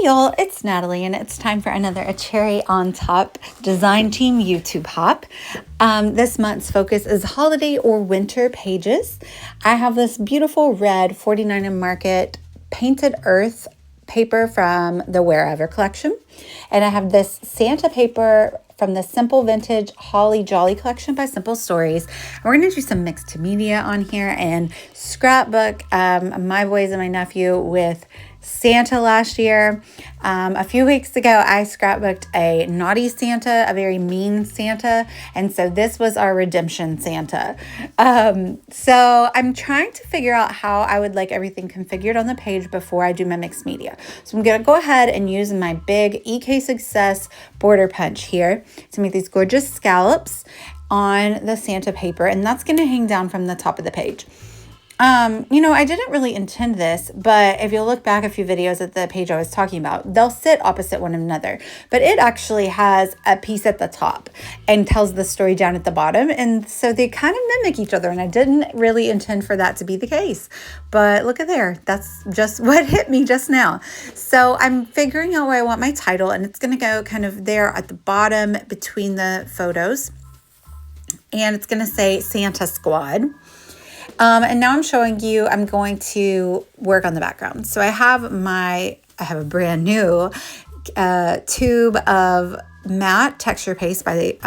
y'all, it's Natalie, and it's time for another A Cherry on Top Design Team YouTube hop. This month's focus is holiday or winter pages. I have this beautiful red 49 Market painted earth paper from the Wherever collection, and I have this Santa paper from the Simple Vintage Holly Jolly collection by Simple Stories. We're going to do some mixed media on here and scrapbook my boys and my nephew with Santa last year. A few weeks ago, I scrapbooked a naughty Santa, a very mean Santa, and so this was our redemption Santa. So I'm trying to figure out how I would like everything configured on the page before I do my mixed media. So I'm going to go ahead and use my big EK Success border punch here to make these gorgeous scallops on the Santa paper, and that's going to hang down from the top of the page. I didn't really intend this, but if you look back a few videos at the page I was talking about, they'll sit opposite one another, but it actually has a piece at the top and tells the story down at the bottom. And so they kind of mimic each other, and I didn't really intend for that to be the case, but look at there. That's just what hit me just now. So I'm figuring out where I want my title, and it's going to go kind of there at the bottom between the photos, and it's going to say Santa Squad. And now I'm showing you, I'm going to work on the background. So I have a brand new tube of matte texture paste by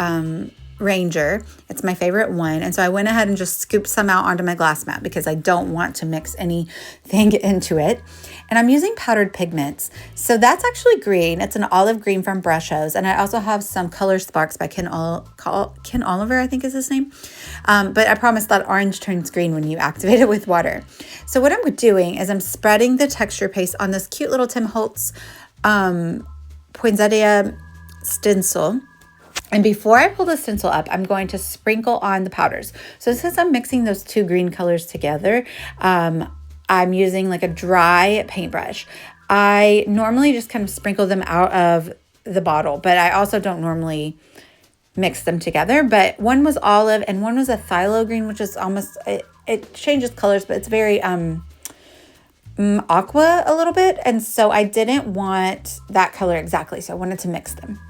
Ranger. It's my favorite one. And so I went ahead and just scooped some out onto my glass mat because I don't want to mix anything into it. And I'm using powdered pigments. So that's actually green. It's an olive green from Brushos. And I also have some Color Sparks by Ken Oliver, I think is his name. But I promise that orange turns green when you activate it with water. So what I'm doing is I'm spreading the texture paste on this cute little Tim Holtz poinsettia stencil. And before I pull the stencil up, I'm going to sprinkle on the powders. So since I'm mixing those two green colors together, I'm using like a dry paintbrush. I normally just kind of sprinkle them out of the bottle, but I also don't normally mix them together. But one was olive and one was a phthalo green, which is almost, it changes colors, but it's very aqua a little bit. And so I didn't want that color exactly, so I wanted to mix them.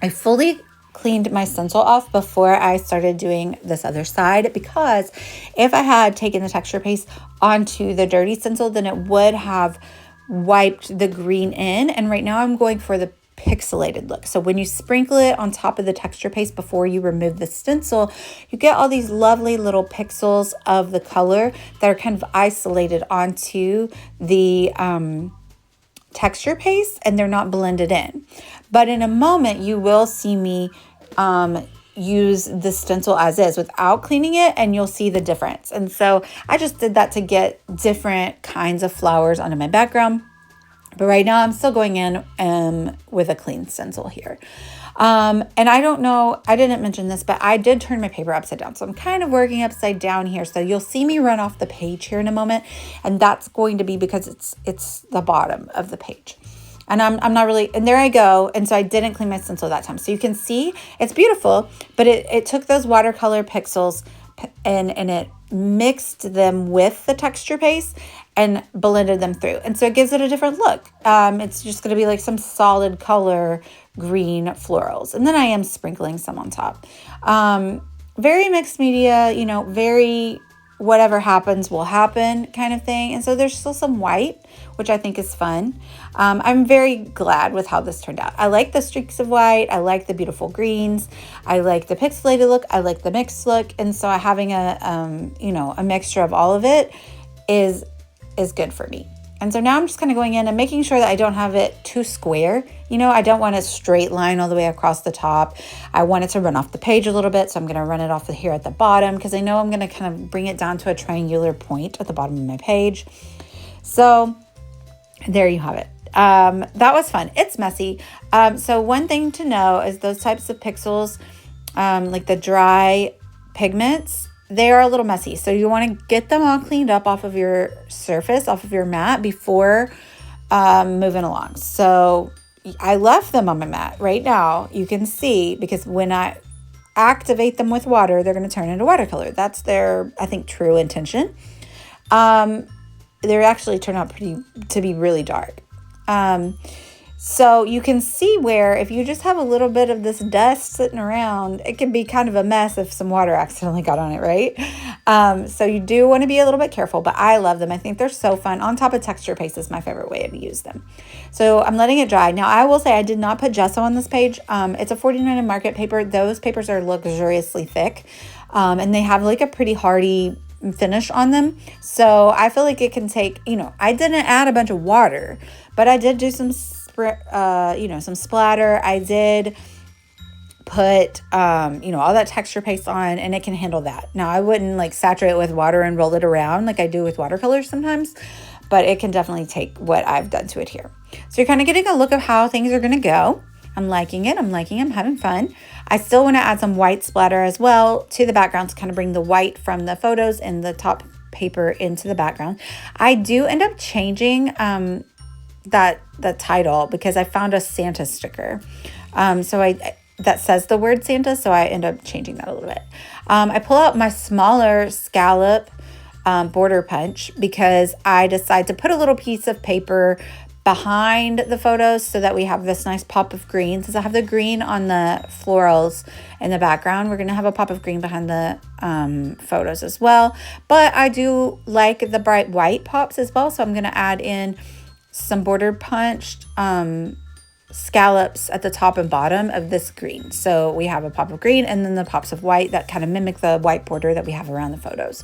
I fully cleaned my stencil off before I started doing this other side, because if I had taken the texture paste onto the dirty stencil, then it would have wiped the green in. And right now I'm going for the pixelated look. So when you sprinkle it on top of the texture paste before you remove the stencil, you get all these lovely little pixels of the color that are kind of isolated onto the texture paste, and they're not blended in. But in a moment, you will see me use the stencil as is without cleaning it, and you'll see the difference. And so I just did that to get different kinds of flowers onto my background. But right now I'm still going in with a clean stencil here. And I don't know, I didn't mention this, but I did turn my paper upside down. So I'm kind of working upside down here. So you'll see me run off the page here in a moment. And that's going to be because it's the bottom of the page. And I'm not really, and there I go. And so I didn't clean my stencil that time. So you can see it's beautiful, but it took those watercolor pixels and it mixed them with the texture paste and blended them through. And so it gives it a different look. It's just going to be like some solid color green florals. And then I am sprinkling some on top. Very mixed media, very whatever happens will happen kind of thing. And so there's still some white, which I think is fun. I'm very glad with how this turned out. I like the streaks of white. I like the beautiful greens. I like the pixelated look. I like the mixed look. And so having a mixture of all of it is good for me. And so now I'm just kind of going in and making sure that I don't have it too square. I don't want a straight line all the way across the top. I want it to run off the page a little bit. So I'm going to run it off here at the bottom, because I know I'm going to kind of bring it down to a triangular point at the bottom of my page. So there you have it. That was fun. It's messy. So one thing to know is those types of pixels, like the dry pigments, they are a little messy. So you want to get them all cleaned up off of your surface, off of your mat before moving along. So I left them on my mat right now. You can see, because when I activate them with water, they're going to turn into watercolor. That's their, I think, true intention. They actually turn out to be really dark. So you can see where if you just have a little bit of this dust sitting around, it can be kind of a mess if some water accidentally got on it, right? So you do want to be a little bit careful, but I love them. I think they're so fun. On top of texture paste is my favorite way to use them. So I'm letting it dry. Now I will say I did not put gesso on this page. It's a 49 in Market paper. Those papers are luxuriously thick, and they have like a pretty hardy finish on them. So I feel like it can take, I didn't add a bunch of water, but I did do some some splatter. I did put, all that texture paste on, and it can handle that. Now I wouldn't like saturate it with water and roll it around like I do with watercolors sometimes, but it can definitely take what I've done to it here. So you're kind of getting a look of how things are going to go. I'm liking it. I'm having fun. I still want to add some white splatter as well to the background to kind of bring the white from the photos and the top paper into the background. I do end up changing, the title because I found a Santa sticker. That says the word Santa, so I end up changing that a little bit. I pull out my smaller scallop border punch because I decide to put a little piece of paper behind the photos so that we have this nice pop of green. Since I have the green on the florals in the background, we're going to have a pop of green behind the photos as well. But I do like the bright white pops as well, so I'm going to add in some border punched scallops at the top and bottom of this green. So we have a pop of green and then the pops of white that kind of mimic the white border that we have around the photos.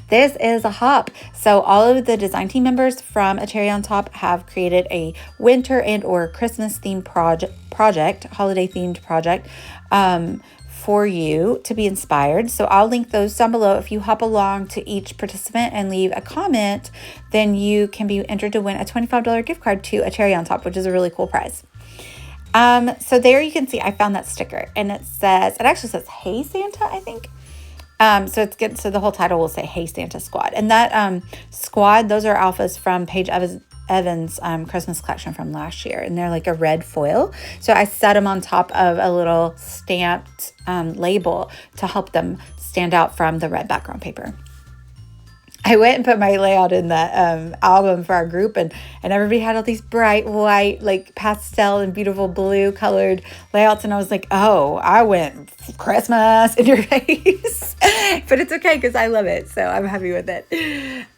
This is a hop. So all of the design team members from A Cherry on Top have created a winter and or Christmas themed project, holiday themed project, for you to be inspired. So I'll link those down below. If you hop along to each participant and leave a comment, then you can be entered to win a $25 gift card to A Cherry on Top, which is a really cool prize. So there you can see I found that sticker, and it actually says Hey Santa, I think. So it's good. So the whole title will say Hey Santa Squad. And that squad, those are alphas from Paige Evans' Christmas collection from last year. And they're like a red foil. So I set them on top of a little stamped label to help them stand out from the red background paper. I went and put my layout in the album for our group, and everybody had all these bright white, like pastel and beautiful blue colored layouts. And I was like, oh, I went Christmas in your face. But it's okay because I love it. So I'm happy with it.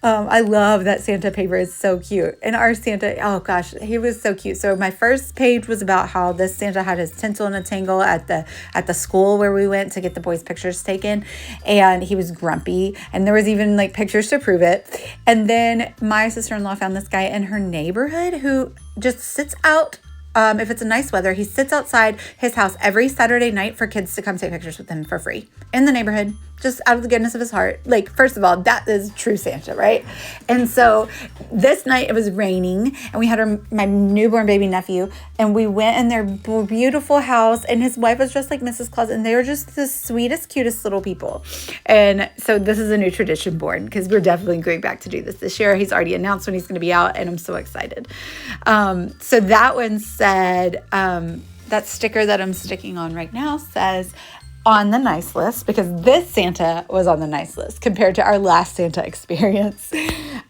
I love that Santa paper is so cute. And our Santa, oh gosh, he was so cute. So my first page was about how this Santa had his tinsel in a tangle at the school where we went to get the boys' pictures taken. And he was grumpy. And there was even like pictures to prove it. And then my sister-in-law found this guy in her neighborhood who just sits out. If it's a nice weather, he sits outside his house every Saturday night for kids to come take pictures with him for free in the neighborhood, just out of the goodness of his heart. Like, first of all, that is true Santa, right? And so this night it was raining, and we had my newborn baby nephew, and we went in their beautiful house, and his wife was dressed like Mrs. Claus, and they were just the sweetest, cutest little people. And so this is a new tradition born, because we're definitely going back to do this year. He's already announced when he's going to be out, and I'm so excited. So that one said, that sticker that I'm sticking on right now says, on the nice list, because this Santa was on the nice list compared to our last Santa experience.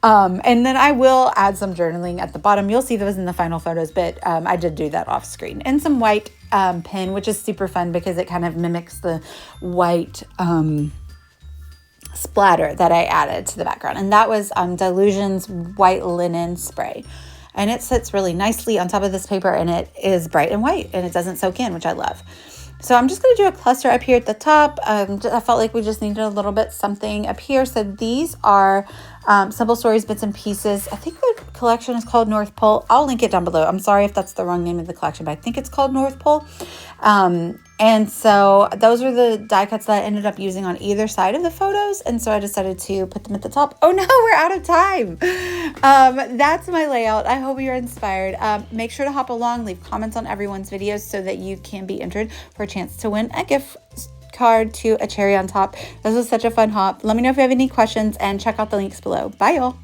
And then I will add some journaling at the bottom. You'll see those in the final photos, but I did do that off screen. And some white pen, which is super fun because it kind of mimics the white splatter that I added to the background. And that was Delusion's white linen spray. And it sits really nicely on top of this paper, and it is bright and white, and it doesn't soak in, which I love. So I'm just going to do a cluster up here at the top. I felt like we just needed a little bit something up here. So these are Simple Stories, Bits and Pieces. I think the collection is called North Pole. I'll link it down below. I'm sorry if that's the wrong name of the collection, but I think it's called North Pole. And so those were the die cuts that I ended up using on either side of the photos. And so I decided to put them at the top. Oh no, we're out of time. That's my layout. I hope you're inspired. Make sure to hop along, leave comments on everyone's videos so that you can be entered for a chance to win a gift card to A Cherry on Top. This was such a fun hop. Let me know if you have any questions and check out the links below. Bye y'all.